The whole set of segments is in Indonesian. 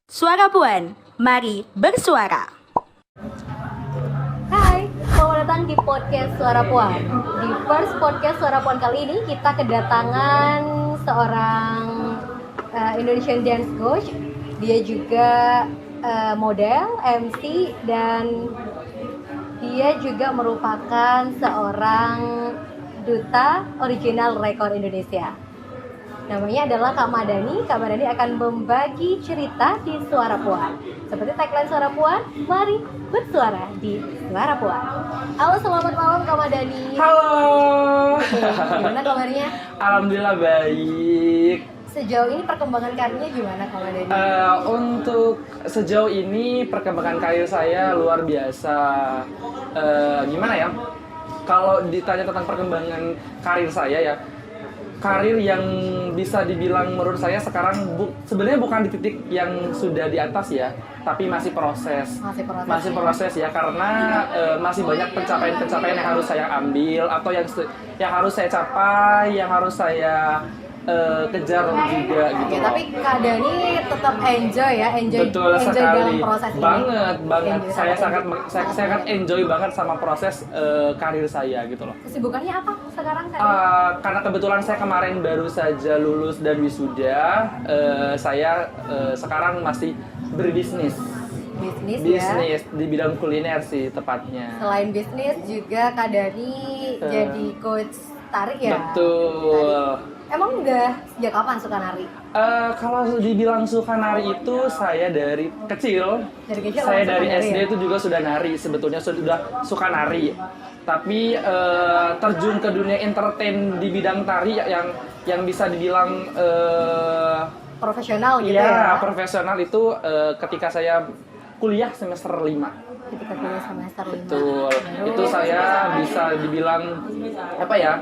Suara Puan, mari bersuara. Hai, selamat datang di podcast Suara Puan. Di first podcast Suara Puan kali ini kita kedatangan seorang Indonesian dance coach. Dia juga model, MC, dan dia juga merupakan seorang duta original rekor Indonesia. Namanya adalah Kak Madani. Kak Madani akan membagi cerita di Suara Puan. Seperti tagline Suara Puan, mari bersuara di Suara Puan. Halo, selamat malam Kak Madani. Halo. Oke, gimana kabarnya? Alhamdulillah baik. Sejauh ini perkembangan karirnya gimana Kak Madani? Untuk sejauh ini perkembangan karir saya luar biasa. Gimana ya? Kalau ditanya tentang perkembangan karir saya ya, karir yang bisa dibilang menurut saya sekarang sebenarnya bukan di titik yang sudah di atas ya, tapi masih proses. Masih proses ya, karena masih banyak pencapaian-pencapaian yang harus saya ambil atau yang harus saya capai, yang harus saya kejar juga gitu. Oke, tapi Kak Dani tetap enjoy ya, Betul enjoy sekali. dalam proses ini. Banget. Enjoy Saya sangat sangat enjoy banget sama proses karir saya gitu loh. Kesibukannya apa sekarang Kak? Karena kebetulan saya kemarin baru saja lulus dan wisuda, saya sekarang masih berbisnis. Bisnis ya. Di bidang kuliner sih tepatnya. Selain bisnis juga Kak Dani jadi coach tari ya? Betul. Emang udah sejak kapan suka nari? Kalau dibilang suka nari itu saya dari kecil. Dari kecil Saya suka dari nari SD ya? itu juga sudah nari, sebetulnya sudah suka nari. Tapi terjun ke dunia entertain di bidang tari yang bisa dibilang Profesional gitu iya, ya? profesional itu ketika saya kuliah semester 5. Ketika kuliah semester 5. Betul. Itu saya bisa dibilang apa ya?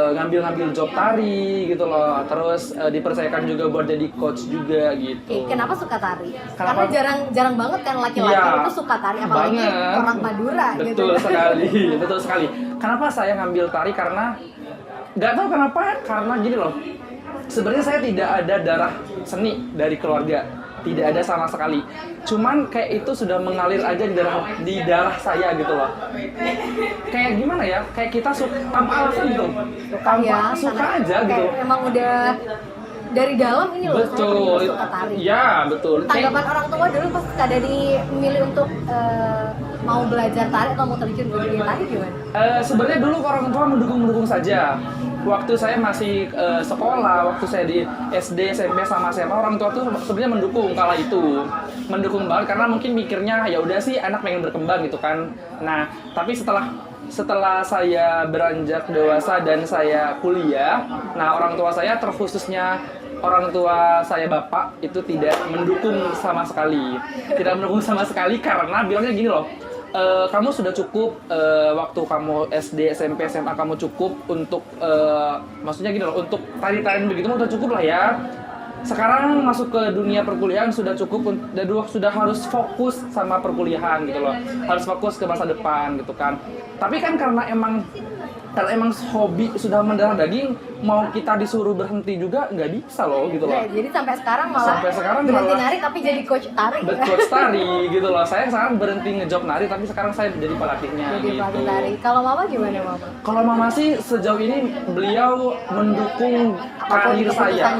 Ngambil job tari gitu loh. Terus dipercayakan juga buat jadi coach juga gitu. Kenapa suka tari? Kenapa? Karena jarang banget kan laki-laki Iya, itu suka tari, apalagi banget. orang Madura gitu. Betul sekali, betul sekali. Kenapa saya ngambil tari? Karena nggak tahu kenapa, karena gini loh. Sebenarnya saya tidak ada darah seni dari keluarga, tidak ada sama sekali. Cuman kayak itu sudah mengalir aja di darah saya gitu loh. Kayak gimana ya? Kayak kita suka tanpa alasan gitu. Tanpa suka karena aja gitu. kayak emang udah dari dalam ini loh, Betul. saya suka tari. Ya, betul. Tanggapan orang tua dulu pas Kak Dani memilih untuk mau belajar tari atau mau terjun ke dunia tari gimana? Sebenarnya dulu orang tua mendukung saja. Waktu saya masih sekolah, waktu saya di SD, SMP sama SMA, orang tua tuh sebenarnya mendukung kala itu. Mendukung banget karena mungkin mikirnya ya udah sih anak pengen berkembang gitu kan. Nah, tapi setelah saya beranjak dewasa dan saya kuliah, nah orang tua saya terkhususnya orang tua saya bapak itu tidak mendukung sama sekali. Tidak mendukung sama sekali karena bilangnya gini loh. Kamu sudah cukup waktu kamu SD, SMP, SMA kamu cukup untuk maksudnya gini loh, untuk tari-tarian begitu udah cukup lah ya. Sekarang masuk ke dunia perkuliahan sudah cukup dan sudah harus fokus sama perkuliahan gitu loh. Harus fokus ke masa depan gitu kan. Tapi kan karena emang hobi sudah mendarah daging, mau kita disuruh berhenti juga nggak bisa loh gitu loh. Jadi sampai sekarang malah berhenti nari tapi jadi coach tari. Coach tari gitu loh. Saya sekarang berhenti ngejob nari tapi sekarang saya jadi pelatihnya. Jadi gitu. pelatih tari. Kalau mama gimana mama? Kalau mama sih sejauh ini beliau mendukung karir saya.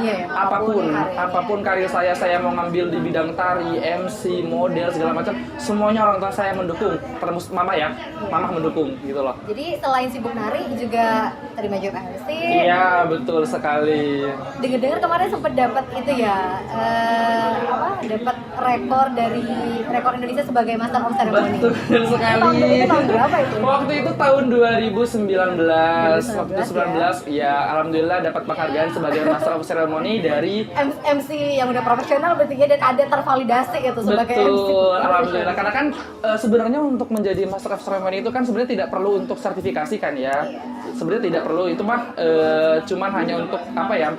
Apapun karir saya mau ngambil di bidang tari, MC, model segala macam, semuanya orang tua saya mendukung. Terus mama ya, mama mendukung gitu loh. Jadi selain sibuk nari juga terima job MC. Iya, betul sekali. Dengar-dengar kemarin sempat dapat itu ya, dapat rekor Indonesia sebagai Master of Ceremony. Betul sekali. Tahun berapa itu? Waktu itu tahun 2019. Waktu 2019 ya, alhamdulillah dapat penghargaan sebagai Master of Ceremony dari MC yang udah profesional berarti ya, dan ada tervalidasi itu sebagai MC. Betul, alhamdulillah. Karena kan sebenarnya untuk menjadi Master of Ceremony itu kan sebenarnya tidak perlu untuk sertifikasi kan ya. Sebenarnya tidak perlu, itu mah cuman hanya untuk apa ya?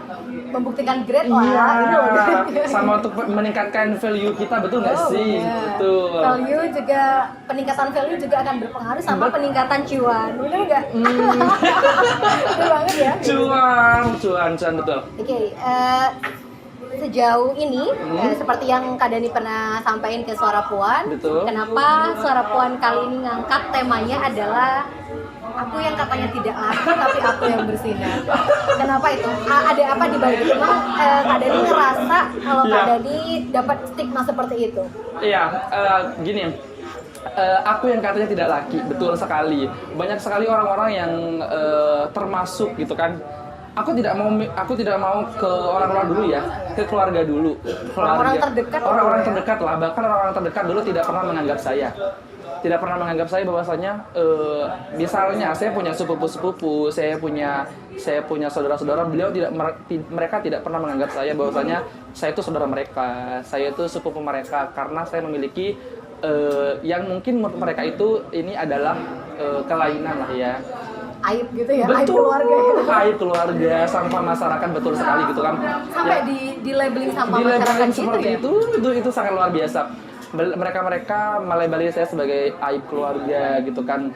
Membuktikan grade Iya, lah. sama untuk meningkatkan value kita, betul nggak sih? Iya. Betul. Value juga, peningkatan value juga akan berpengaruh sama peningkatan cuan, bener nggak? Betul banget ya. Cuan betul. Oke, sejauh ini seperti yang Kak Dani pernah sampaikan ke Suara Puan, Betul. kenapa Suara Puan kali ini ngangkat temanya adalah aku yang katanya tidak laku tapi aku yang bersinar. Kenapa itu? Ada apa di balik itu? Memang Kak Dani ngerasa kalau Kak Dani dapat stigma seperti itu? Iya, gini. Aku yang katanya tidak laki, betul sekali. Banyak sekali orang-orang yang termasuk gitu kan. Aku tidak mau ke orang luar dulu ya, ke keluarga dulu. Orang-orang terdekat. Orang-orang terdekat lah, bahkan orang-orang terdekat dulu tidak pernah menganggap saya. Tidak pernah menganggap saya bahwasanya misalnya saya punya sepupu-sepupu, saya punya saudara-saudara, mereka tidak pernah menganggap saya bahwasanya saya itu saudara mereka, saya itu sepupu mereka, karena saya memiliki yang mungkin menurut mereka itu ini adalah kelainan lah ya. Aib gitu ya, Betul, aib keluarga gitu. Aib keluarga, sampah masyarakat, betul sekali gitu kan. Sampai Ya, di labeling sama masyarakat di-labeling gitu seperti ya? itu sangat luar biasa. Mereka melabeli saya sebagai aib keluarga gitu kan.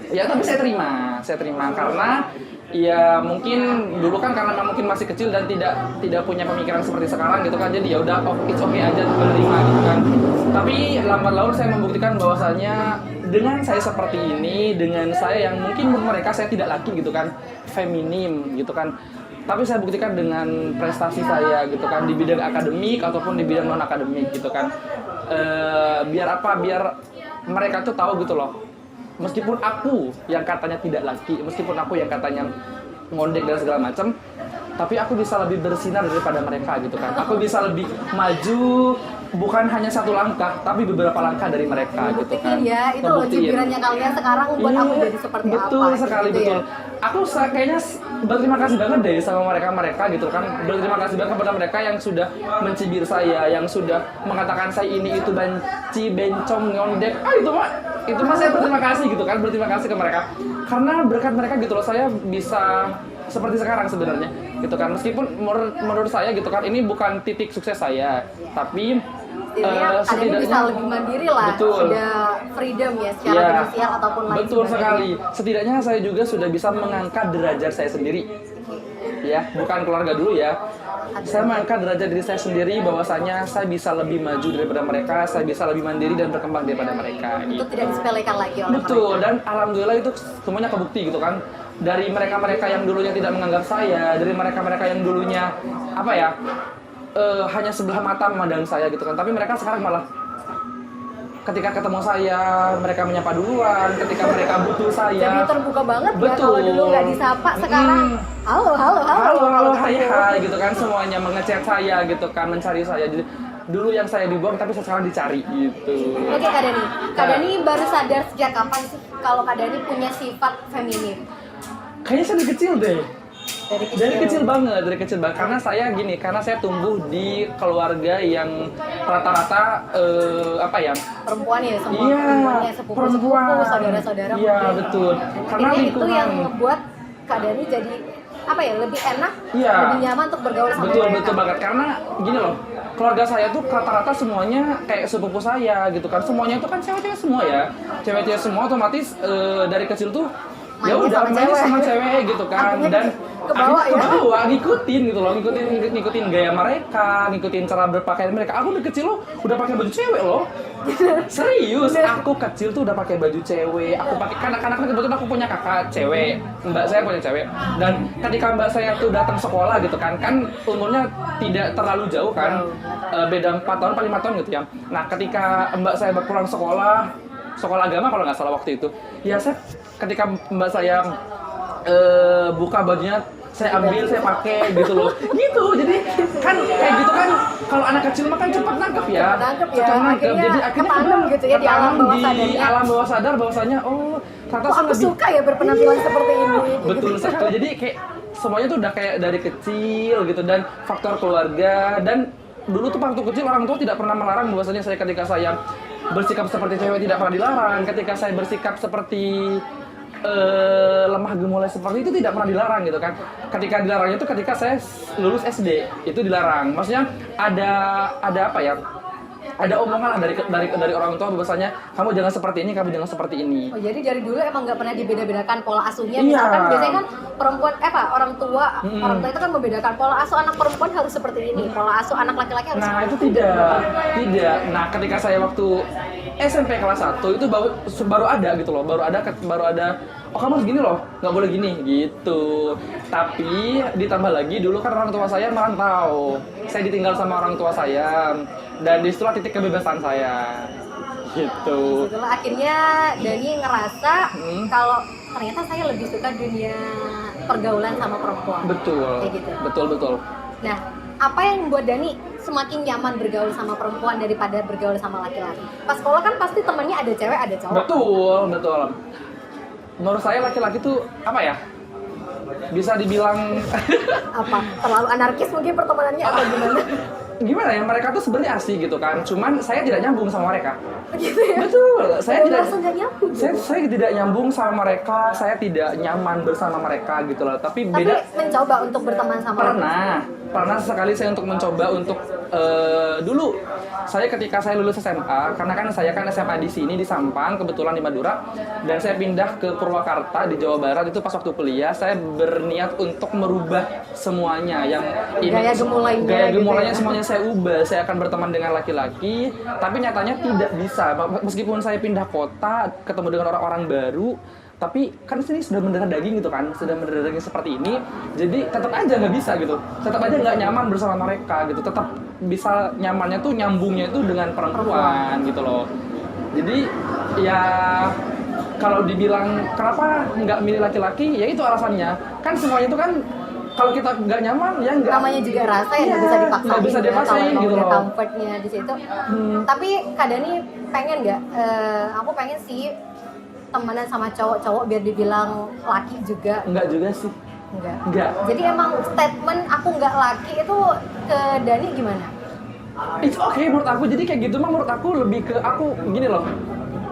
Ya tapi saya terima karena ya mungkin dulu kan karena mungkin masih kecil dan tidak punya pemikiran seperti sekarang gitu kan, jadi ya udah it's okay aja menerima gitu kan. Tapi lambat laun saya membuktikan bahwasanya dengan saya seperti ini, dengan saya yang mungkin menurut mereka saya tidak laki gitu kan, feminim gitu kan, tapi saya buktikan dengan prestasi saya gitu kan di bidang akademik ataupun di bidang non akademik gitu kan. Biar mereka tuh tahu gitu loh, meskipun aku yang katanya tidak laki, meskipun aku yang katanya ngondek dan segala macam, tapi aku bisa lebih bersinar daripada mereka gitu kan. Aku bisa lebih maju, bukan hanya satu langkah, tapi beberapa langkah dari mereka gitu kan. Ya, itu loh cibirannya kalian sekarang buat aku jadi seperti betul apa. Betul sekali, gitu betul. Ya? Aku berterima kasih banget deh sama mereka gitu kan. Berterima kasih banget kepada mereka yang sudah mencibir saya, yang sudah mengatakan saya ini itu banci, bencong, ngondek. Itu mah saya berterima kasih gitu kan, berterima kasih ke mereka. Karena berkat mereka gitu loh saya bisa seperti sekarang sebenarnya gitu kan. Meskipun menurut saya gitu kan ini bukan titik sukses saya, tapi setidaknya bisa lebih mandiri lah, betul. Sudah freedom ya secara finansial ataupun lain betul sebagainya. sekali. Setidaknya saya juga sudah bisa mengangkat derajat saya sendiri. Ya, bukan keluarga dulu ya. Saya mengangkat derajat diri saya sendiri bahwasanya saya bisa lebih maju daripada mereka, saya bisa lebih mandiri dan berkembang daripada mereka. Itu tidak disepelekan lagi oleh betul, mereka. dan alhamdulillah itu semuanya kebukti gitu kan. Dari mereka-mereka yang dulunya tidak menganggap saya, dari mereka-mereka yang dulunya hanya sebelah mata memandang saya gitu kan. Tapi mereka sekarang malah ketika ketemu saya, mereka menyapa duluan. Ketika mereka butuh saya, jadi terbuka banget ya. betul. Kalau dulu nggak disapa, sekarang halo, hai gitu kan, semuanya mengechat saya gitu kan, mencari saya. Jadi dulu yang saya dibuang tapi sekarang dicari gitu. Oke Kak Dani, Kak Dani baru sadar sejak kapan sih kalau Kak Dani punya sifat feminim? Kayaknya saya dari kecil deh. Dari kecil banget. Karena saya tumbuh di keluarga yang rata-rata perempuan ya, semua iya, perempuannya sepupu-sepupu, saudara-saudara. Iya, betul. Karena ini itu lingkungan yang membuat Kak Dani jadi lebih enak, iya, lebih nyaman untuk bergaul sama mereka. Betul banget. Karena gini loh, keluarga saya tuh rata-rata semuanya kayak sepupu saya gitu kan. Semuanya itu kan cewek-cewek semua ya. Cewek-cewek semua otomatis dari kecil tuh ya udah main sama cewek gitu kan. Dan kebawa ngikutin gitu loh, ngikutin gaya mereka, ngikutin cara berpakaian mereka. Aku dari kecil loh udah pakai baju cewek loh. Serius, aku kecil tuh udah pakai baju cewek. Aku pakai kan kebetulan aku punya kakak cewek, mbak saya punya cewek. Dan ketika mbak saya tuh datang sekolah gitu kan umurnya tidak terlalu jauh kan, beda 4 tahun atau 5 tahun gitu ya. Nah ketika mbak saya berpulang sekolah agama kalau nggak salah waktu itu, ya ketika mbak saya buka bajunya, saya ambil, saya pakai gitu loh. Gitu. Jadi kan kayak gitu kan kalau anak kecil mah kan cepat nangkep ya. Cepat nangkep. Jadi akhirnya ketanam gitu ya di alam bawah sadar. Di alam bawah sadar bahwasanya ternyata aku suka ya berpenampilan seperti ini. Betul sekali. Jadi kayak semuanya tuh udah kayak dari kecil gitu, dan faktor keluarga. Dan dulu tuh waktu kecil orang tua tidak pernah melarang bahwasanya ketika saya bersikap seperti cewek tidak pernah dilarang. Ketika saya bersikap seperti lemah gemulai seperti itu tidak pernah dilarang gitu kan. Ketika dilarangnya itu ketika saya lulus SD itu dilarang. Maksudnya ada ada omongan dari orang tua bahwasanya kamu jangan seperti ini, kamu jangan seperti ini. Oh, jadi dari dulu emang nggak pernah dibeda-bedakan pola asuhnya. Iya. Misalkan biasanya kan perempuan orang tua itu kan membedakan pola asuh anak perempuan harus seperti ini, pola asuh anak laki-laki harus Nah seperti itu tidak. Nah ketika saya waktu SMP kelas 1 itu baru ada gitu loh, baru ada oh kamu harus gini loh, nggak boleh gini gitu. Tapi ditambah lagi dulu kan orang tua saya merantau, saya ditinggal sama orang tua saya, dan disitulah titik kebebasan saya gitu. Setelah akhirnya Dani ngerasa kalau ternyata saya lebih suka dunia pergaulan sama perempuan. Betul. Kayak gitu. Betul. Nah, apa yang membuat Dani semakin nyaman bergaul sama perempuan daripada bergaul sama laki-laki? Pas sekolah kan pasti temannya ada cewek, ada cowok. Betul. Menurut saya laki-laki tuh apa ya? Bisa dibilang Apa? Terlalu anarkis mungkin pertemanannya atau gimana? gimana ya, mereka tuh sebenarnya asik gitu kan, cuman saya tidak nyambung sama mereka. Gitu ya? Betul, saya tidak nyambung sama mereka, saya tidak nyaman bersama mereka gitu loh. Tapi beda. Tapi mencoba untuk berteman sama Pernah sekali saya untuk mencoba untuk dulu saya ketika saya lulus SMA, karena kan saya kan SMA di sini di Sampang, kebetulan di Madura, dan saya pindah ke Purwakarta di Jawa Barat. Itu pas waktu kuliah saya berniat untuk merubah semuanya yang ini, gaya gemulainya gitu ya. Semuanya saya ubah. Saya akan berteman dengan laki-laki, tapi nyatanya tidak bisa. Meskipun saya pindah kota, ketemu dengan orang-orang baru, tapi kan sini sudah mendarah daging gitu kan, sudah mendarah daging seperti ini, jadi tetap aja nggak bisa gitu, tetap aja nggak nyaman bersama mereka gitu, tetap bisa nyamannya tuh nyambungnya itu dengan perempuan gitu loh. Jadi ya kalau dibilang kenapa nggak milih laki-laki, ya itu alasannya, kan semuanya itu kan kalau kita nggak nyaman ya nggak, namanya juga rasa yang nggak bisa dipaksain, nggak bisa dipaksain kalau gitu udah loh. comfortnya di situ. Tapi Kak Dani pengen nggak? Aku pengen sih temenan sama cowok-cowok biar dibilang laki juga. Enggak juga sih. Enggak. Jadi emang statement aku nggak laki itu ke Dani gimana? It's okay menurut aku. Jadi kayak gitu mah menurut aku lebih ke aku gini loh.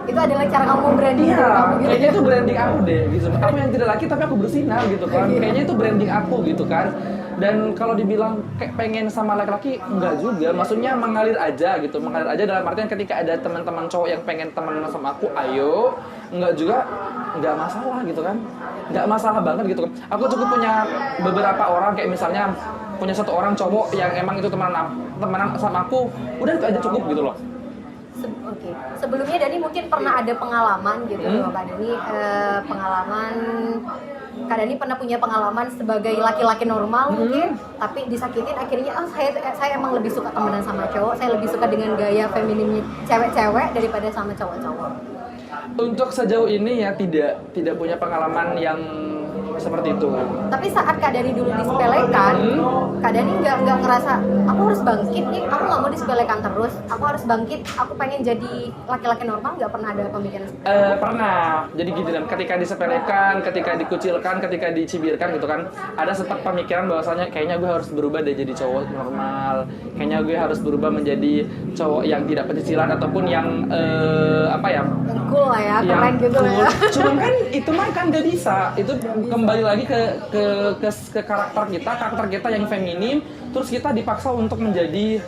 Itu adalah cara kamu branding diri kamu gitu. Kayaknya itu branding aku deh gitu. Aku yang tidak laki tapi aku bersinar gitu kan. Kayaknya itu branding aku gitu kan. Dan kalau dibilang kayak pengen sama laki-laki, enggak juga. Maksudnya mengalir aja gitu. Mengalir aja dalam artian ketika ada teman-teman cowok yang pengen temenan sama aku, ayo. Enggak juga, enggak masalah gitu kan. Enggak masalah banget gitu kan. Aku cukup punya beberapa orang kayak misalnya punya satu orang cowok yang emang itu temenan sama aku, udah itu aja cukup gitu loh. Oke. Sebelumnya Dani mungkin pernah ada pengalaman gitu loh Kak Dani, Kak Dani pernah punya pengalaman sebagai laki-laki normal mungkin, tapi disakitin akhirnya saya emang lebih suka temenan sama cowok, saya lebih suka dengan gaya femininnya cewek-cewek daripada sama cowok-cowok. Untuk sejauh ini ya tidak punya pengalaman yang seperti itu. Tapi saat Kak Dani dulu disepelekan, Kak Dani nggak ngerasa aku harus bangkit nih, aku nggak mau disepelekan terus, aku harus bangkit, aku pengen jadi laki-laki normal, nggak pernah ada pemikiran seperti itu? Pernah. Jadi gitu kan, ketika disepelekan, ketika dikucilkan, ketika dicibirkan gitu kan, ada sempat pemikiran bahwasanya kayaknya gue harus berubah deh jadi cowok normal, kayaknya gue harus berubah menjadi cowok yang tidak pecicilan ataupun yang Yang cool lah ya, keren gitu lah ya. Cuman kan itu mah kan nggak bisa. Itu kembali lagi ke karakter kita yang feminim, terus kita dipaksa untuk menjadi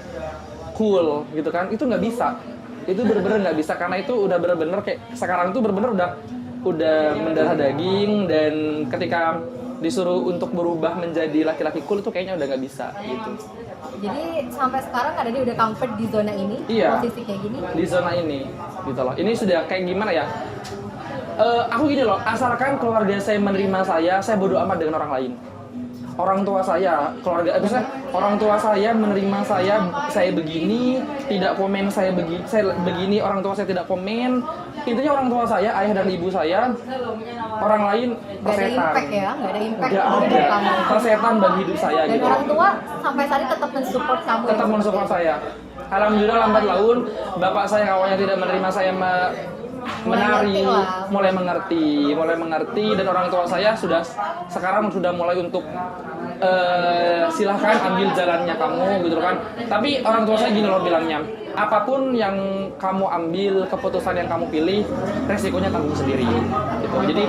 cool gitu kan. Itu nggak bisa. Itu bener-bener nggak bisa, karena itu udah bener-bener kayak sekarang tuh bener-bener udah mendarah daging, dan ketika disuruh untuk berubah menjadi laki-laki cool itu kayaknya udah nggak bisa gitu. Jadi sampai sekarang Kak Dani udah comfort di zona ini, Iya, posisi kayak gini? di zona ini gitu loh. Ini sudah kayak gimana ya, aku gini loh, asalkan keluarga saya menerima saya bodo amat dengan orang lain. Orang tua saya, misalnya orang tua saya menerima saya begini, tidak komen saya begini, orang tua saya tidak komen. Intinya orang tua saya, ayah dan ibu saya, orang lain Gak ada impact ya, gak ada impact Nggak ada, kamu. persetan bagi hidup saya. Dan gitu. orang tua sampai saat ini tetap mensupport kamu. Tetap mensupport saya. Alhamdulillah lambat laun, bapak saya awalnya tidak menerima saya menari, mulai mengerti, dan orang tua saya sekarang sudah mulai untuk silahkan ambil jalannya kamu gitu kan. Tapi orang tua saya gini loh bilangnya, apapun yang kamu ambil, keputusan yang kamu pilih, resikonya tanggung sendiri gitu. Jadi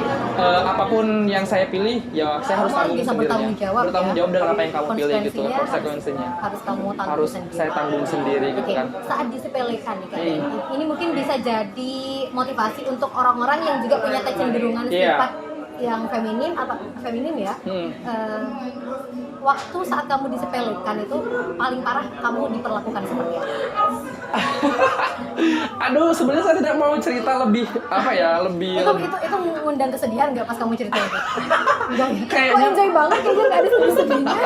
apapun yang saya pilih, ya saya harus Kamu tanggung bisa sendiri. bertanggung jawab, Bertanggung ya. jawab dengan apa yang kamu pilih gitu. Konsekuensinya Konsekuensinya harus kamu tanggung harus sendiri. saya tanggung sendiri gitu Oke, kan. saat disepelekan nih Kak, ini mungkin bisa jadi motivasi untuk orang-orang yang juga punya kecenderungan Iya. sifat yang feminim ya. Waktu saat kamu disepelekan itu paling parah kamu diperlakukan seperti apa? Aduh, sebenarnya saya tidak mau cerita lebih apa ya, lebih Itu mengundang kesedihan nggak pas kamu cerita itu? Enggak. Kayaknya- Kok enjoy banget kayaknya nggak ada sedih-sedihnya.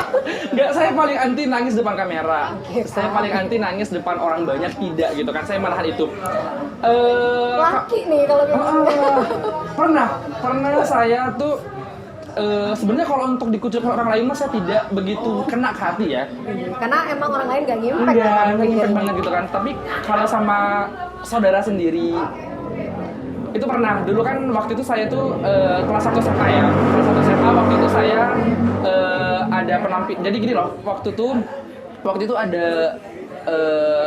Enggak, saya paling anti nangis depan kamera. Oke, Saya Pak. paling anti nangis depan orang banyak, tidak gitu kan. Saya menahan itu. Laki nih kalau kayak gitu. Pernah saya tuh sebenarnya kalau untuk dikucilkan orang lain mah saya tidak begitu kena ke hati ya. Karena emang orang lain nggak ngimpact. Enggak ngimpact banget gitu kan. Tapi kalau sama saudara sendiri itu pernah. Dulu kan waktu itu saya tuh kelas 1 SMA ya. Kelas 1 SMA waktu itu saya ada penampil. Jadi gini loh, waktu itu ada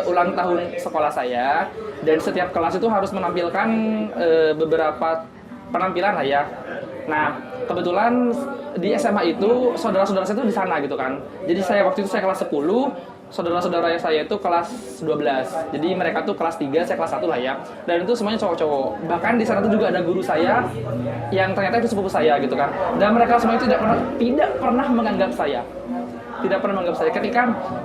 ulang tahun sekolah saya, dan setiap kelas itu harus menampilkan beberapa penampilan lah ya. Nah, kebetulan di SMA itu saudara-saudara saya itu di sana gitu kan. Jadi waktu itu saya kelas 10, saudara-saudara saya itu kelas 12. Jadi mereka tuh kelas 3, saya kelas 1 lah ya. Dan itu semuanya cowok-cowok. Bahkan di sana tuh juga ada guru saya yang ternyata itu sepupu saya gitu kan. Dan mereka semua itu tidak pernah menganggap saya. Tidak pernah menganggap saya.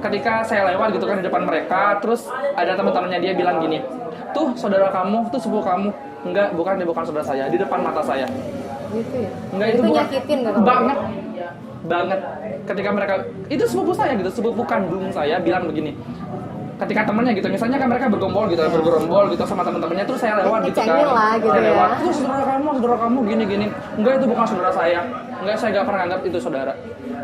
Ketika saya lewat gitu kan di depan mereka, terus ada teman-temannya dia bilang gini, "Tuh saudara kamu, tuh sepupu kamu." Enggak, bukan saudara saya, di depan mata saya. Gitu ya. Enggak, itu bukan. nyakitin nggak kamu? Banget. Ketika mereka, itu sepupu saya gitu, sepupu kandung saya bilang begini. Ketika temannya gitu, misalnya kan mereka bergerombol gitu sama teman-temannya, terus saya lewat gitu kan. Ngecengin lah gitu Saya ya. lewat, "Tuh saudara kamu gini. Enggak, itu bukan saudara saya. Enggak, saya enggak pernah anggap itu saudara.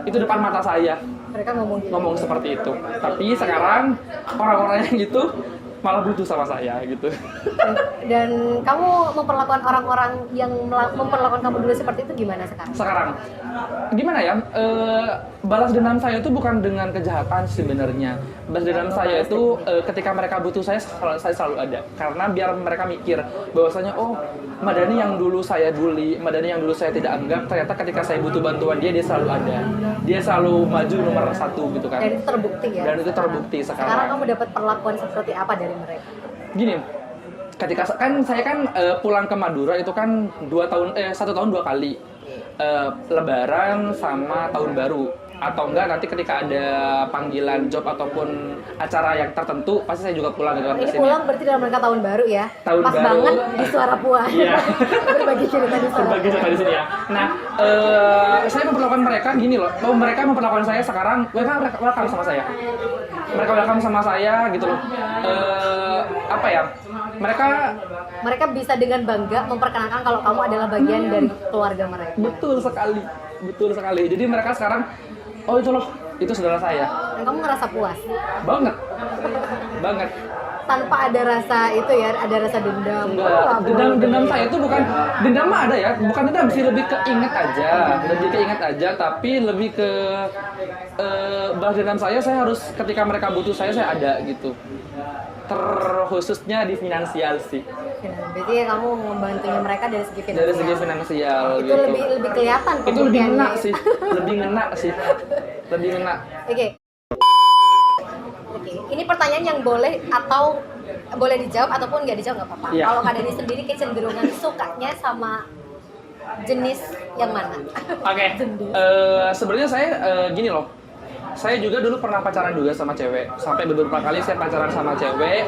Itu depan mata saya. Mereka ngomong gitu. Ngomong seperti itu. Tapi sekarang orang-orang yang gitu malah butuh sama saya gitu. Dan kamu memperlakukan orang-orang yang memperlakukan kamu dulu seperti itu gimana sekarang? Sekarang gimana ya, balas dendam saya itu bukan dengan kejahatan sebenarnya. Balas dendam saya itu ketika mereka butuh saya selalu ada, karena biar mereka mikir bahwasanya oh, Madani yang dulu saya bully, Madani yang dulu saya tidak anggap, ternyata ketika saya butuh bantuan dia selalu ada, dia selalu maju nomor 1 gitu kan. Dan itu terbukti ya? Dan itu terbukti Sekarang sekarang. kamu dapat perlakuan seperti apa dari mereka? Gini, ketika saya kan pulang ke Madura itu kan 1 tahun 2 kali, Lebaran sama Tahun Baru, atau enggak nanti ketika ada panggilan job ataupun acara yang tertentu pasti saya juga pulang gitu kan ke Ini sini. pulang berarti dalam rangka tahun baru ya? Tahun Pas baru. banget di Suara Puan. Iya. Berbagi cerita di Suara Berbagi cerita di sini ya. Nah, saya memperlakukan mereka gini loh. Mereka memperlakukan saya sekarang, mereka welcome sama saya. Mereka welcome sama saya gitu loh. Apa ya? Mereka bisa dengan bangga memperkenalkan kalau kamu adalah bagian dari keluarga mereka. Betul sekali. Jadi mereka sekarang, oh itu loh, itu saudara saya. Dan kamu ngerasa puas Banget. tanpa ada rasa itu ya, ada rasa dendam. Enggak, dendam saya itu bukan, dendam mah ada ya, bukan dendam sih, lebih keinget aja, tapi lebih ke balas dendam saya harus ketika mereka butuh saya ada gitu. Terkhususnya di finansial sih. Berarti ya kamu membantunya mereka dari segi finansial. Dari segi finansial itu gitu. lebih kelihatan Itu lebih pembuktiannya. ngena sih, lebih ngena. Oke. Ini pertanyaan yang boleh atau boleh dijawab ataupun nggak dijawab nggak apa-apa. Iya. Kalau Kak Dani sendiri kecenderungan sukanya sama jenis yang mana? Oke, sebenarnya saya gini loh. Saya juga dulu pernah pacaran juga sama cewek. Sampai beberapa kali saya pacaran sama cewek.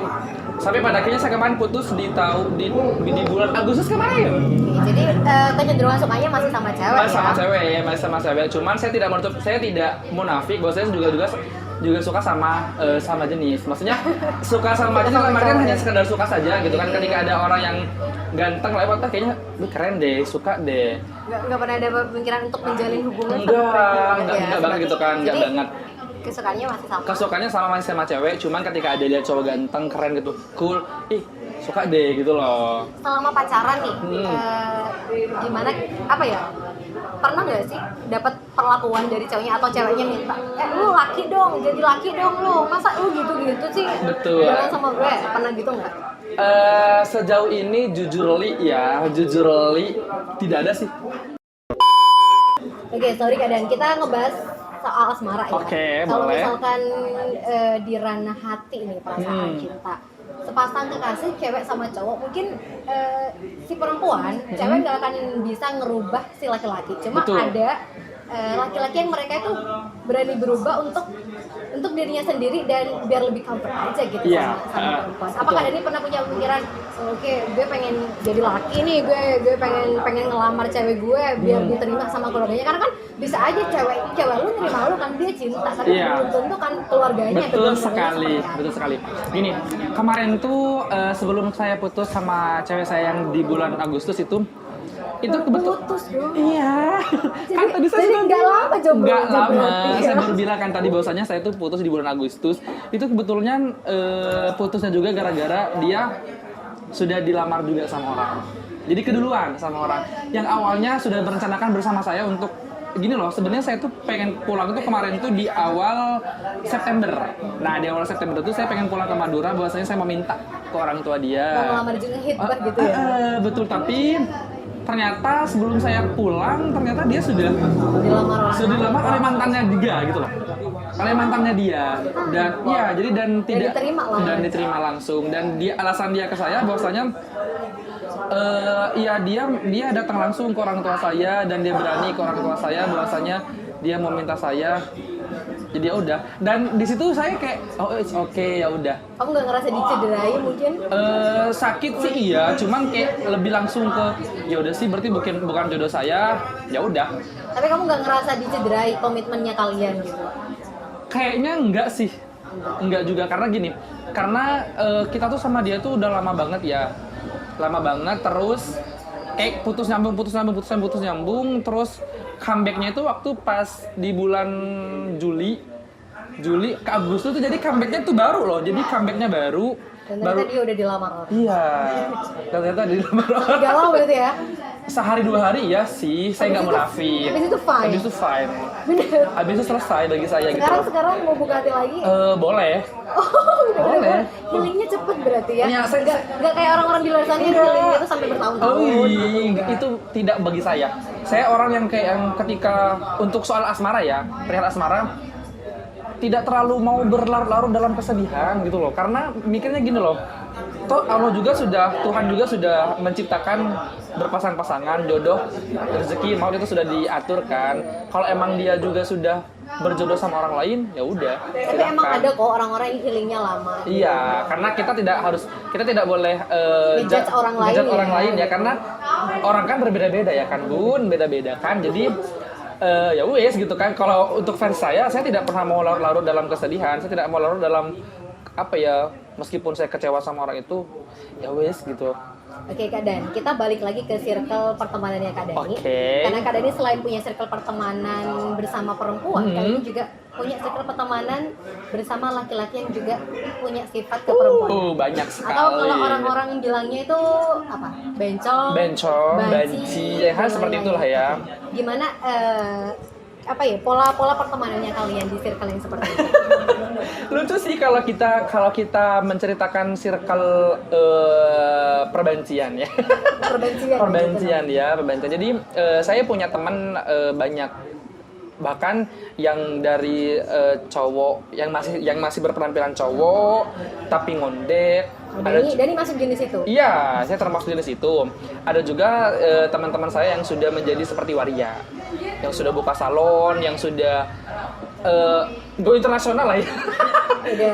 Sampai pada akhirnya saya kemarin putus di bulan Agustus kemarin. Jadi kecenderungan sukanya masih sama cewek Masih sama ya? cewek ya, masih sama cewek. Cuman saya tidak munafik bahwa saya juga suka sama jenis. Maksudnya suka sama jenis dalam artian hanya sekedar suka saja gitu kan. Ketika ada orang yang ganteng lewat, kayaknya keren deh, suka deh. Nggak pernah ada pemikiran untuk menjalin hubungan Enggak banget gitu kan, enggak Jadi, banget. Kesukaannya masih sama. Kesukaannya masih sama cewek, cuman ketika ada lihat cowok ganteng, keren gitu, cool, suka deh gitu loh. Selama pacaran nih, gimana apa ya? pernah nggak sih dapat perlakuan dari ceweknya atau ceweknya minta, lu laki dong, jadi laki dong lu, masa lu gitu-gitu sih? Betul. Jalan sama gue, pernah gitu nggak? Sejauh ini jujur li tidak ada sih. Oke, sorry keadaan kita ngebahas soal asmara ya. Oke, kalau boleh. misalkan di ranah hati nih perasaan cinta, sepasang kekasih cewek sama cowok, mungkin si perempuan cewek nggak akan bisa ngerubah si laki-laki, cuma Betul. ada laki-laki yang mereka itu berani berubah untuk dirinya sendiri dan biar lebih comfort aja gitu Iya, sama perempuan. betul. Apakah Dani pernah punya pemikiran, oke, gue pengen jadi laki nih, gue pengen ngelamar cewek gue biar diterima sama keluarganya, karena kan bisa aja cewek lu nerima lu kan dia cinta, tapi Iya. belum tentu kan keluarganya Betul keluarganya sekali, seperti apa. betul sekali. Gini, kemarin tuh sebelum saya putus sama cewek saya yang di bulan Agustus itu kebetulan. Putus dong. Iya. Kan tadi saya jadi sudah nggak bilang. lama jomblo. Nggak lama. berarti, ya. Saya baru bilang kan tadi bahwasanya saya tuh putus di bulan Agustus. Itu kebetulan putusnya juga gara-gara dia sudah dilamar juga sama orang. Jadi keduluan sama orang yang awalnya sudah merencanakan bersama saya untuk gini loh, sebenarnya saya tuh pengen pulang tuh kemarin tuh di awal September. Nah, di awal September tuh saya pengen pulang ke Madura, bahwasanya saya mau minta ke orang tua dia. Mau ngelamar juga hitbah gitu ya. Betul, tapi ternyata sebelum saya pulang, ternyata dia sudah dilamar oleh mantannya dia gitu loh. Oleh mantannya dia. Dan ya, jadi dan tidak diterima langsung. Dan dia alasan dia ke saya bahwasanya iya dia datang langsung ke orang tua saya dan dia berani ke orang tua saya bahwasanya dia mau minta saya. Jadi ya udah. Dan di situ saya kayak it's okay, ya udah. Kamu nggak ngerasa dicederai mungkin? Sakit sih iya, cuman kayak lebih langsung ke ya udah sih berarti bukan jodoh saya, ya udah. Tapi kamu nggak ngerasa dicederai komitmennya kalian gitu? Kayaknya enggak sih, enggak juga karena gini, karena kita tuh sama dia tuh udah lama banget ya, lama banget terus kayak putus nyambung, terus comebacknya itu waktu pas di bulan Juli ke Agustus tuh, jadi comebacknya tuh baru loh, jadi comebacknya baru. Dan ternyata dia udah dilamar orang. Iya, ternyata dilamar orang. Galau berarti ya? Sehari 2 hari ya sih, saya nggak munafik. Habis itu fine? Habis itu fine. Bener? Habis itu selesai bagi saya gitu. Sekarang mau buka hati lagi? Boleh. Oh, Boleh. Healingnya cepet berarti ya? Iya, Nggak kayak orang-orang di luar sana yang healingnya itu sampai bertahun-tahun. Itu tidak bagi saya. Saya orang yang kayak yang ketika untuk soal asmara ya, perihal asmara tidak terlalu mau berlarut-larut dalam kesedihan gitu loh. Karena mikirnya gini loh. Toh Allah juga Tuhan juga sudah menciptakan berpasang-pasangan, jodoh, rezeki, maut itu sudah diatur kan. Kalau emang dia juga sudah berjodoh sama orang lain, ya udah. Tapi emang ada kok orang-orang yang healingnya lama. Iya, karena kita tidak boleh ngejudge orang lain ya, karena orang kan berbeda-beda ya kan, Bun, beda-beda kan. Jadi ya wes gitu kan. Kalau untuk fans saya tidak pernah mau larut-larut dalam kesedihan, saya tidak mau larut dalam apa ya, meskipun saya kecewa sama orang itu, ya wes gitu. Oke Kak Dan, kita balik lagi ke circle pertemanannya Kak Dani. Oke. Karena Kak Dani selain punya circle pertemanan bersama perempuan, Kak Dani juga punya circle pertemanan bersama laki-laki yang juga punya sifat ke perempuan. Banyak sekali. Atau kalau orang-orang bilangnya itu apa? Bencong, banci, ya kan seperti itulah ya. Gimana apa ya pola pertemanannya kalian di circle yang seperti itu? Lucu sih kalau kita menceritakan circle perbancian ya. Perbancian. Jadi saya punya teman banyak, bahkan yang dari cowok yang masih berpenampilan cowok tapi ngondek. Dani masuk jenis itu? Iya, saya termasuk jenis itu. Ada juga teman-teman saya yang sudah menjadi seperti waria, yang sudah buka salon, yang sudah go internasional lah ya.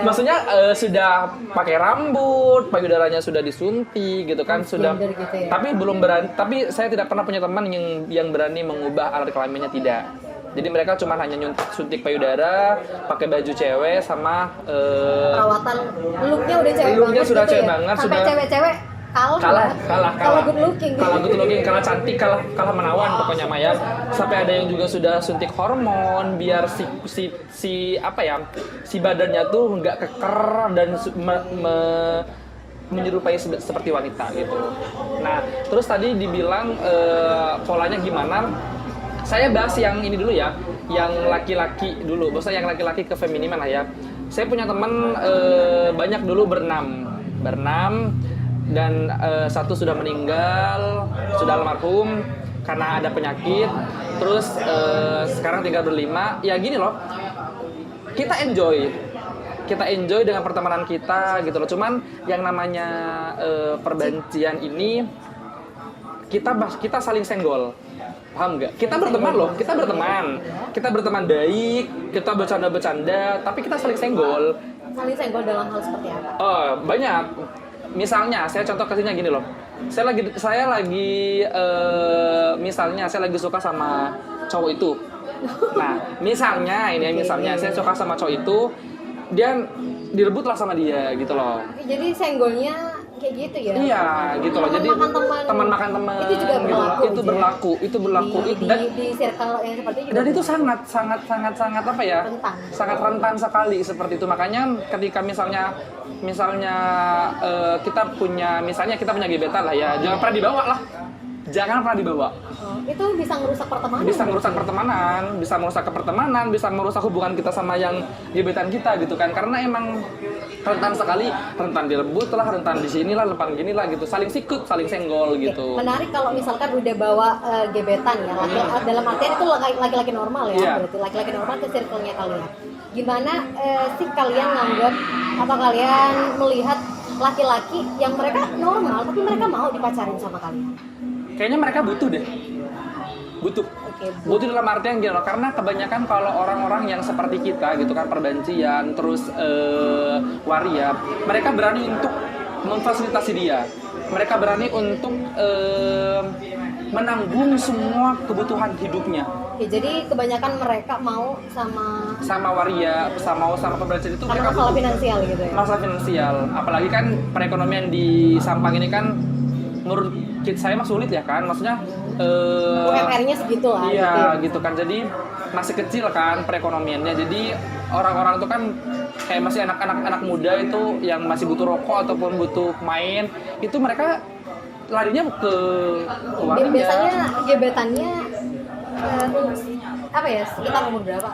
Maksudnya sudah pakai rambut, payudaranya sudah disuntik gitu kan, sudah. Gitu ya? Tapi belum berani. Tapi saya tidak pernah punya teman yang berani mengubah alat kelaminnya, tidak. Jadi mereka cuma hanya suntik payudara, pakai baju cewek sama perawatan looknya udah cewek looknya banget sudah gitu cewek ya? banget, sampai sudah cewek-cewek kalah good looking, kalah cantik, kalah menawan pokoknya Maya. Sampai ada yang juga sudah suntik hormon biar si apa ya, si badannya tuh nggak keker dan menyerupai seperti wanita gitu. Nah, terus tadi dibilang polanya gimana? Saya bahas yang ini dulu ya, yang laki-laki dulu. Maksudnya yang laki-laki ke feminiman lah ya. Saya punya teman banyak dulu berenam dan satu sudah meninggal, sudah almarhum karena ada penyakit. Terus sekarang tinggal berlima. Ya gini loh, kita enjoy dengan pertemanan kita gitu loh. Cuman yang namanya perbencian ini kita saling senggol. Paham nggak? Kita berteman loh, kita berteman baik, kita bercanda-bercanda, tapi kita saling senggol. Saling senggol dalam hal seperti apa? Banyak. Misalnya, saya contoh kasihnya gini loh. Misalnya saya lagi suka sama cowok itu. Nah, misalnya saya suka sama cowok itu, dia direbutlah sama dia gitu loh. Jadi senggolnya kayak gitu ya? Iya, gitu loh. Jadi teman makan teman. Itu juga berlaku. Gitu, itu berlaku. Di circle yang seperti itu. Dan itu sangat apa ya? Rentan. Sangat rentan sekali seperti itu. Makanya ketika misalnya kita punya gebetan lah ya, jangan pernah dibawa. Itu bisa merusak pertemanan. Bisa merusak hubungan kita sama yang gebetan kita gitu kan. Karena emang rentan sekali, rentan direbut lah, rentan di sinilah, rentan ginilah gitu. Saling sikut, saling senggol gitu. Menarik kalau misalkan udah bawa gebetan ya, dalam artian itu laki-laki normal ya, Yeah. berarti laki-laki normal ke circle-nya kalian. Gimana sih kalian nganggap atau kalian melihat laki-laki yang mereka normal tapi mereka mau dipacarin sama kalian? Kayaknya mereka butuh deh. Butuh dalam artian gini loh, karena kebanyakan kalau orang-orang yang seperti kita gitu kan, perbencian, terus waria, mereka berani untuk memfasilitasi dia. Mereka berani untuk menanggung semua kebutuhan hidupnya. Oke, jadi kebanyakan mereka mau sama waria, sama pemberantasan itu karena mereka masalah butuh. finansial gitu ya. Masalah finansial, apalagi kan perekonomian di Sampang ini kan menurut saya mah sulit ya kan, maksudnya UMR-nya segitu lah. iya gitu kan, jadi masih kecil kan perekonomiannya, jadi orang-orang itu kan kayak masih anak muda itu yang masih butuh rokok ataupun butuh main, itu mereka larinya ke waria. Biasanya gebetannya apa ya, sekitar umur berapa?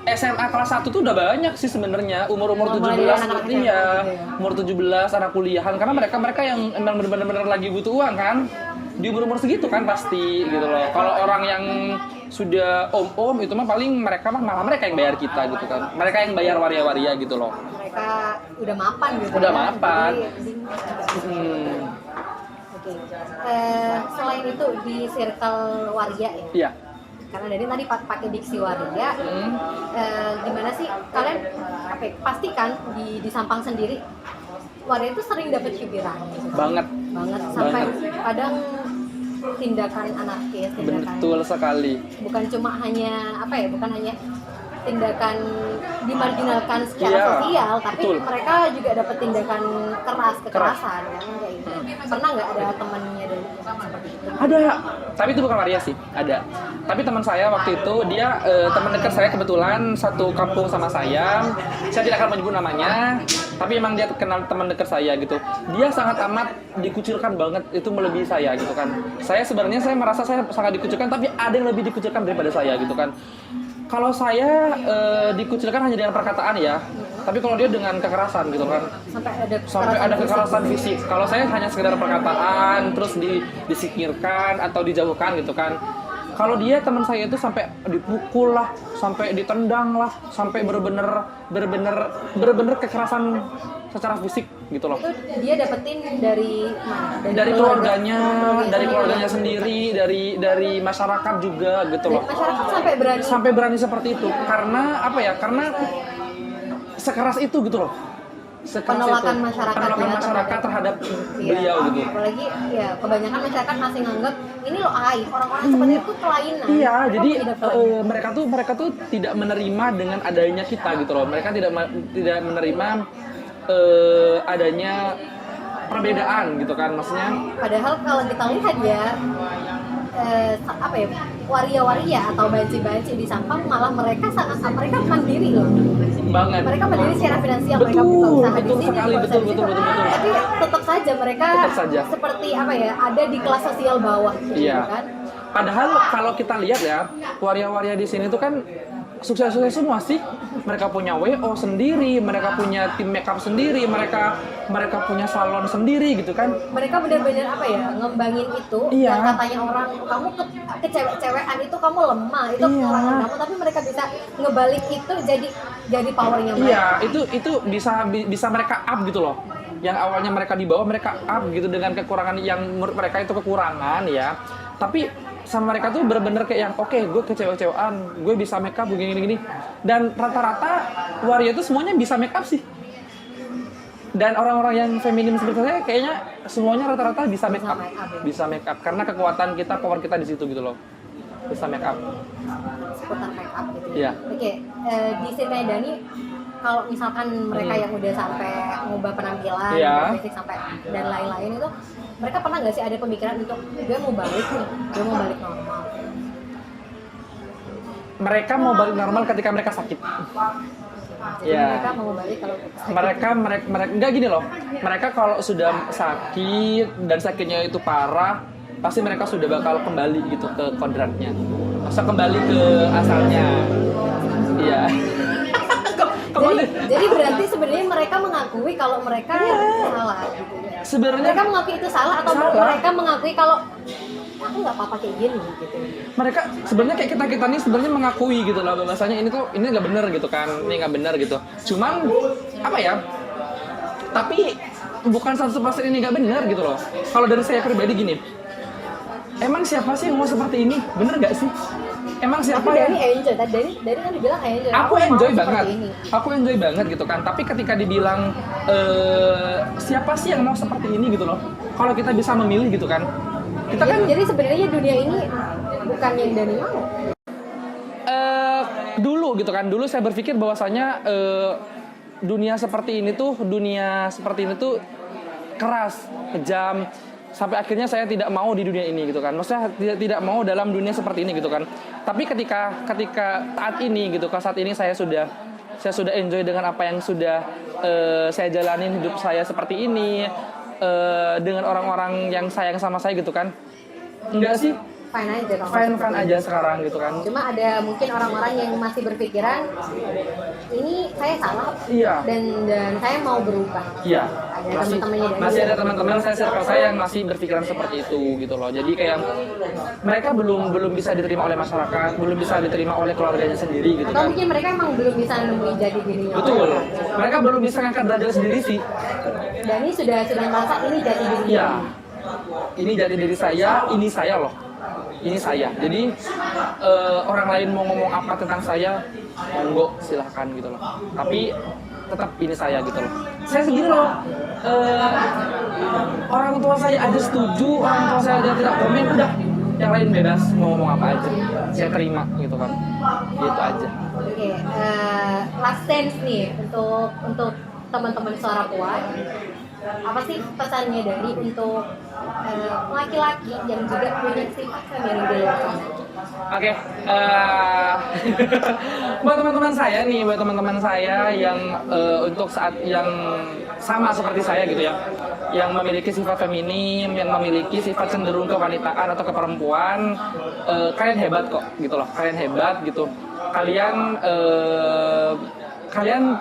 SMA kelas 1 tuh udah banyak sih sebenarnya, umur-umur 17 anak-anak SMA, iya, gitu ya. umur 17 anak kuliahan, karena mereka yang emang benar-benar lagi butuh uang kan, di umur segitu kan pasti gitu loh. Kalau orang yang sudah om itu mah paling malah mereka yang bayar kita gitu kan, mereka yang bayar waria-waria gitu loh. Mereka udah mapan gitu. Udah ya. mapan. Oke. Selain itu di circle waria ya. Iya. Karena dari tadi pakai diksi waria, gimana sih kalian pasti kan di Sampang sendiri waria itu sering dapat cibiran gitu. Banget Sampai kadang tindakan anarkis, betul sekali. bukan hanya tindakan dimarginalkan secara sosial, tapi betul. mereka juga dapat tindakan kekerasan kan kayak gitu. Pernah nggak ada temannya dari seperti itu? Ada, tapi itu bukan waria sih, ada. Tapi teman saya waktu itu, dia teman dekat saya kebetulan satu kampung sama saya tidak akan menyebut namanya, tapi emang dia kenal teman dekat saya gitu. Dia sangat amat dikucilkan banget, itu melebihi saya gitu kan. Saya merasa saya sangat dikucilkan, tapi ada yang lebih dikucilkan daripada saya gitu kan. Kalau saya dikucilkan hanya dengan perkataan ya, tapi kalau dia dengan kekerasan gitu kan, sampai ada kekerasan fisik. Kalau saya hanya sekedar perkataan, terus disikirkan atau dijauhkan gitu kan. Kalau dia teman saya itu sampai dipukul lah, sampai ditendang lah, sampai bener-bener kekerasan secara fisik gitu loh. Itu dia dapetin dari mana? Dari keluarganya sendiri, dari masyarakat juga gitu loh. Masyarakat sampai berani seperti itu. Karena apa ya? Karena sekeras itu gitu loh. penolakan masyarakat terhadap beliau gitu. Apalagi ya kebanyakan masyarakat masih nganggap ini loh aib, orang-orang seperti itu kelainan. Iya, jadi tidak mereka tuh tidak menerima dengan adanya kita gitu loh. Mereka tidak menerima adanya perbedaan gitu kan, maksudnya. Padahal kalau kita lihat ya waria-waria atau banci-banci di Sampang malah mereka mandiri loh. Banget. Mereka mandiri secara finansial, Betul, mereka buka usaha betul di sini, sekali, buka usaha di betul. situ. Tapi tetap saja mereka seperti ada di kelas sosial bawah gitu Iya. kan. Padahal kalau kita lihat ya, waria-waria di sini tuh kan sukses-sukses semua sih. Mereka punya WO sendiri, mereka punya tim makeup sendiri, mereka punya salon sendiri gitu kan. Mereka benar-benar apa ya, ngembangin itu. Iya. Yang katanya orang kamu kecewek-cewekan itu kamu lemah, itu Iya. kekurangan kamu, tapi mereka bisa ngebalik itu jadi powernya mereka. Iya, itu bisa mereka up gitu loh. Yang awalnya mereka di bawah, mereka up gitu dengan kekurangan yang menurut mereka itu kekurangan ya. Tapi sama mereka tuh bener-bener kayak yang oke, gue kecewa-cewaan, gue bisa make up begini-gini. Dan rata-rata waria itu semuanya bisa make up sih. Dan orang-orang yang feminim seperti saya kayaknya semuanya rata-rata bisa make up. Bisa make up karena kekuatan kita, power kita di situ gitu loh. Bisa make up. Seputar make up gitu. Iya. Oke, di sini Dani, kalau misalkan mereka yang udah sampai ngubah penampilan, Iya. fisik sampai dan lain-lain itu, mereka pernah nggak sih ada pemikiran untuk gue mau balik nih, gue mau balik normal? Mereka mau balik normal ketika mereka sakit. Jadi Iya. mereka mau balik kalau mereka enggak gini loh. Mereka kalau sudah sakit dan sakitnya itu parah, pasti mereka sudah bakal kembali gitu ke kodratnya. Masa kembali ke asalnya. Iya. jadi berarti sebenarnya mereka mengakui kalau mereka salah gitu ya. Sebenarnya Mereka mengakui itu salah atau Salah. mereka mengakui kalau aku nggak apa-apa kayak gini gitu. mereka sebenarnya kayak kita nih sebenarnya mengakui gitu loh bahwasanya ini nggak benar gitu kan, ini nggak benar gitu. Cuman apa ya? Tapi bukan 100% ini nggak benar gitu loh. Kalau dari saya pribadi gini, emang siapa sih yang mau seperti ini? Bener nggak sih? Emang siapa Tapi yang Dani enjoy, Dani kan dibilang enjoy. aku mau enjoy seperti banget, ini. aku enjoy banget gitu kan. Tapi ketika dibilang siapa sih yang mau seperti ini gitu loh? Kalau kita bisa memilih gitu kan, kita kan Jadi sebenarnya dunia ini bukan yang Dani mau. dulu gitu kan. Dulu saya berpikir bahwasanya dunia seperti ini tuh keras, kejam. Sampai akhirnya saya tidak mau di dunia ini gitu kan. Maksudnya tidak mau dalam dunia seperti ini gitu kan. Tapi ketika saat ini gitu, saat ini saya sudah enjoy dengan apa yang sudah saya jalanin hidup saya seperti ini, dengan orang-orang yang sayang sama saya gitu kan. Enggak sih, Fine aja kalau fine aja sekarang gitu kan. Cuma ada mungkin orang-orang yang masih berpikiran ini saya salah Iya. dan saya mau berubah. Iya. Ada teman-temannya dari Masih ada teman-teman circle saya yang masih berpikiran seperti itu gitu loh. Jadi kayak mereka belum bisa diterima oleh masyarakat, belum bisa diterima oleh keluarganya sendiri gitu Atau kan. mungkin mereka emang belum bisa nemuin jati dirinya. Betul. Mereka belum bisa ngangkat derajat sendiri sih. Dan ini sudah merasa ini jati diri. Iya. Ini jati diri saya, ini saya loh. Ini saya. Jadi orang lain mau ngomong apa tentang saya, monggo silahkan gitu loh. Tapi tetap ini saya gitu loh. Saya sendiri loh. Orang tua saya aja setuju, orang tua saya aja tidak komen, udah yang lain bebas mau ngomong apa aja. Saya terima gitu kan. Gitu aja. Oke, last dance nih untuk teman-teman Suara Puan. Apa sih pesannya dari untuk laki-laki yang juga punya sifat feminim dewasa? Oke, buat teman-teman saya yang untuk saat yang sama seperti saya gitu ya, yang memiliki sifat feminim, yang memiliki sifat cenderung kewanitaan atau keperempuan, kalian hebat kok gitu loh, kalian hebat gitu, kalian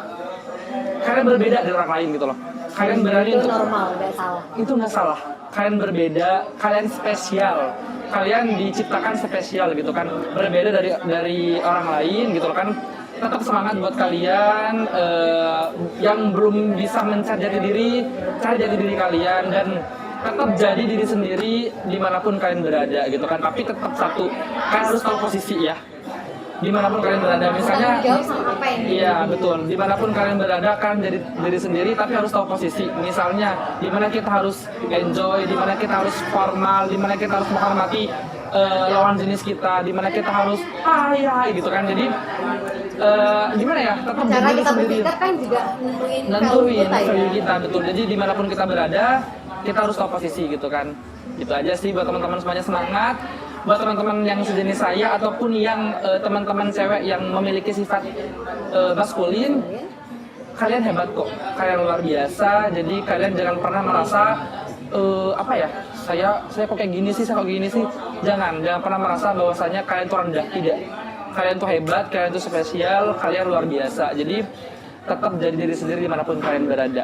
berbeda dari orang lain gitu loh. Kalian berani Itu untuk normal, nggak salah. itu nggak salah. Kalian berbeda, kalian spesial, kalian diciptakan spesial gitu kan, berbeda dari orang lain gitu loh kan. Tetap semangat buat kalian yang belum bisa mencari jati diri, cari jati diri kalian dan tetap jadi diri sendiri dimanapun kalian berada gitu kan. Tapi tetap satu, kalian harus tahu posisi ya. Dimanapun kalian berada, misalnya Jawab sama apa ini? iya betul, dimanapun kalian berada kan jadi diri sendiri tapi harus tahu posisi. Misalnya dimana kita harus enjoy, dimana kita harus formal, dimana kita harus menghormati lawan jenis kita, dimana kita harus hai gitu kan. Jadi gimana ya, tetap Cara diri kita sendiri, berpikir kan juga nentuin nentuin value value kita ya. kita betul. Jadi dimanapun kita berada kita harus tahu posisi gitu kan. Gitu aja sih buat teman-teman semuanya, semangat. Buat teman-teman yang sejenis saya ataupun yang teman-teman cewek yang memiliki sifat maskulin, kalian hebat kok, kalian luar biasa. Jadi kalian jangan pernah merasa saya kok kayak gini sih, saya kok gini sih. Jangan pernah merasa bahwasanya kalian tuh rendah, tidak. Kalian tuh hebat, kalian tuh spesial, kalian luar biasa. Jadi tetap jadi diri sendiri dimanapun kalian berada.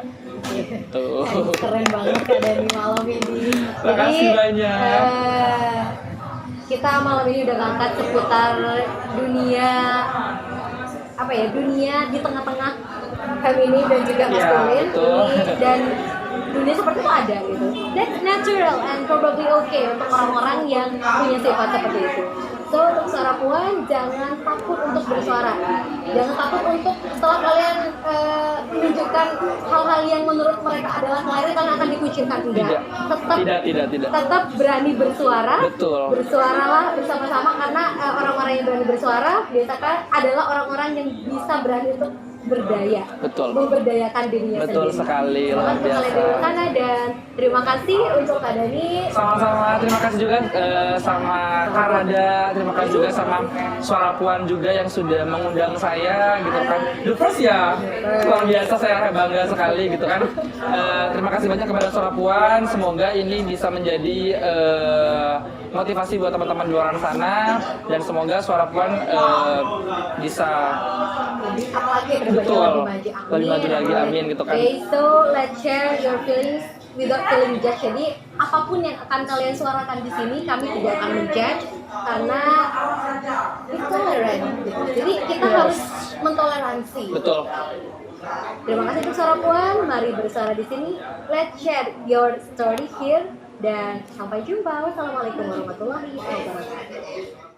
Tuh. Keren banget Kak Dani malam ini. Makasih banyak. Kita malam ini udah ngangkat seputar dunia dunia di tengah-tengah feminin dan juga maskulin dan dunia seperti itu ada gitu. That's natural and probably okay untuk orang-orang yang punya sifat seperti itu. So untuk suara puan jangan takut untuk bersuara, jangan takut untuk setelah kalian menunjukkan hal-hal yang menurut mereka adalah kalian akan dikucilkan, tidak. Tetap berani bersuara. Betul. Bersuaralah bersama-sama karena orang-orang yang berani bersuara biasakan adalah orang-orang yang bisa berani untuk berdaya, betul, memberdayakan dirinya sendiri. Betul sekali, luar biasa. Dari sana dan terima kasih untuk Kak Dani. Sama-sama, terima kasih juga sama Kak Rada, terima kasih juga sama Suara Puan juga yang sudah mengundang saya gitu kan. The first ya, luar biasa, saya bangga sekali gitu kan. Terima kasih banyak kepada Suara Puan, semoga ini bisa menjadi motivasi buat teman-teman di luar sana dan semoga Suara Puan bisa betul lebih maju lagi, amin gitu kan. Okay, so let's share your feelings without feeling judged. Jadi apapun yang akan kalian suarakan di sini kami tidak akan menjudge karena it's tolerant gitu. Jadi kita harus mentoleransi. Betul. Terima kasih untuk Suara Puan, mari bersuara di sini. Let's share your story here dan sampai jumpa. Wassalamualaikum warahmatullahi wabarakatuh.